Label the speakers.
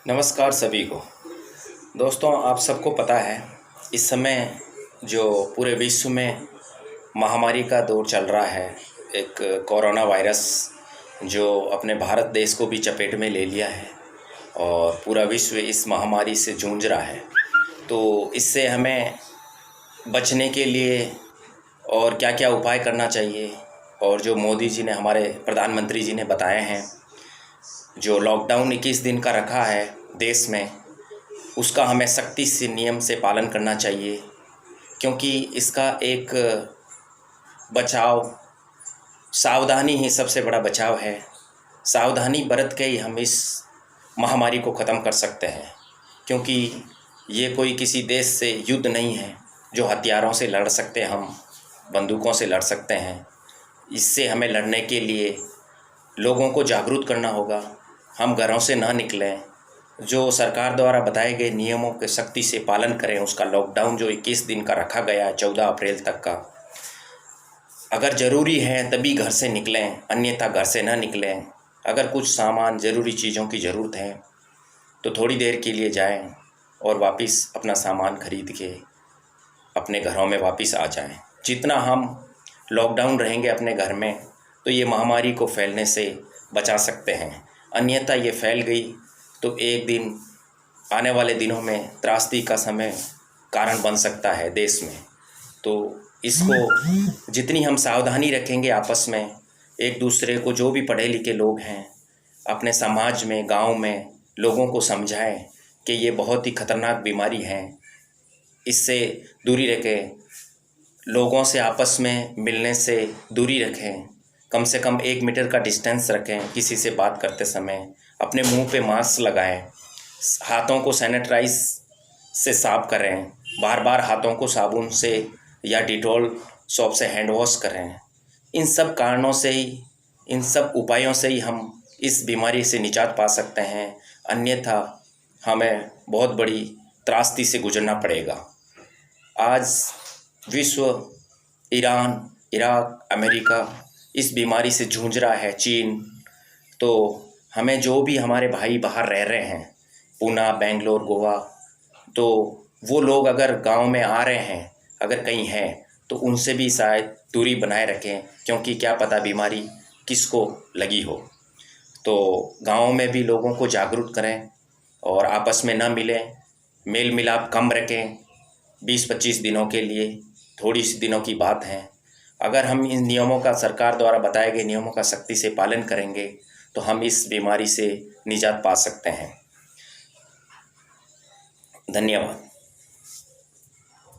Speaker 1: नमस्कार सभी को। दोस्तों, आप सबको पता है इस समय जो पूरे विश्व में महामारी का दौर चल रहा है, एक कोरोना वायरस जो अपने भारत देश को भी चपेट में ले लिया है और पूरा विश्व इस महामारी से जूझ रहा है। तो इससे हमें बचने के लिए और क्या क्या उपाय करना चाहिए, और जो मोदी जी ने, हमारे प्रधानमंत्री जी ने बताए हैं, जो लॉकडाउन 21 दिन का रखा है देश में, उसका हमें सख्ती से नियम से पालन करना चाहिए, क्योंकि इसका एक बचाव, सावधानी ही सबसे बड़ा बचाव है। सावधानी बरत के ही हम इस महामारी को ख़त्म कर सकते हैं, क्योंकि ये कोई किसी देश से युद्ध नहीं है जो हथियारों से लड़ सकते हैं, हम बंदूकों से लड़ सकते हैं। इससे हमें लड़ने के लिए लोगों को जागरूक करना होगा। हम घरों से ना निकलें, जो सरकार द्वारा बताए गए नियमों के सख्ती से पालन करें। उसका लॉकडाउन जो 21 दिन का रखा गया है 14 अप्रैल तक का, अगर ज़रूरी है तभी घर से निकलें, अन्यथा घर से ना निकलें। अगर कुछ सामान, ज़रूरी चीज़ों की ज़रूरत है तो थोड़ी देर के लिए जाएं और वापस अपना सामान खरीद के अपने घरों में वापस आ जाएं। जितना हम लॉकडाउन रहेंगे अपने घर में, तो ये महामारी को फैलने से बचा सकते हैं। अन्यथा ये फैल गई तो एक दिन, आने वाले दिनों में त्रासदी का समय कारण बन सकता है देश में। तो इसको जितनी हम सावधानी रखेंगे आपस में, एक दूसरे को, जो भी पढ़े लिखे लोग हैं, अपने समाज में, गांव में लोगों को समझाएं कि ये बहुत ही खतरनाक बीमारी है, इससे दूरी रखें। लोगों से आपस में मिलने से दूरी रखें, कम से कम 1 मीटर का डिस्टेंस रखें। किसी से बात करते समय अपने मुंह पे मास्क लगाएं, हाथों को सैनिटाइज से साफ करें, बार बार हाथों को साबुन से या डिटॉल सोप से हैंड वॉश करें। इन सब कारणों से ही, इन सब उपायों से ही हम इस बीमारी से निजात पा सकते हैं। अन्यथा हमें बहुत बड़ी त्रासदी से गुजरना पड़ेगा। आज विश्व, ईरान, इराक, अमेरिका इस बीमारी से जूझ रहा है, चीन। तो हमें, जो भी हमारे भाई बाहर रह रहे हैं, पूना, बेंगलोर, गोवा, तो वो लोग अगर गांव में आ रहे हैं, अगर कहीं हैं, तो उनसे भी शायद दूरी बनाए रखें, क्योंकि क्या पता बीमारी किसको लगी हो। तो गाँव में भी लोगों को जागरूक करें और आपस में ना मिलें, मेल मिलाप कम रखें। 20-25 दिनों के लिए, थोड़ी सी दिनों की बात है। अगर हम इन नियमों का, सरकार द्वारा बताए गए नियमों का सख्ती से पालन करेंगे तो हम इस बीमारी से निजात पा सकते हैं। धन्यवाद।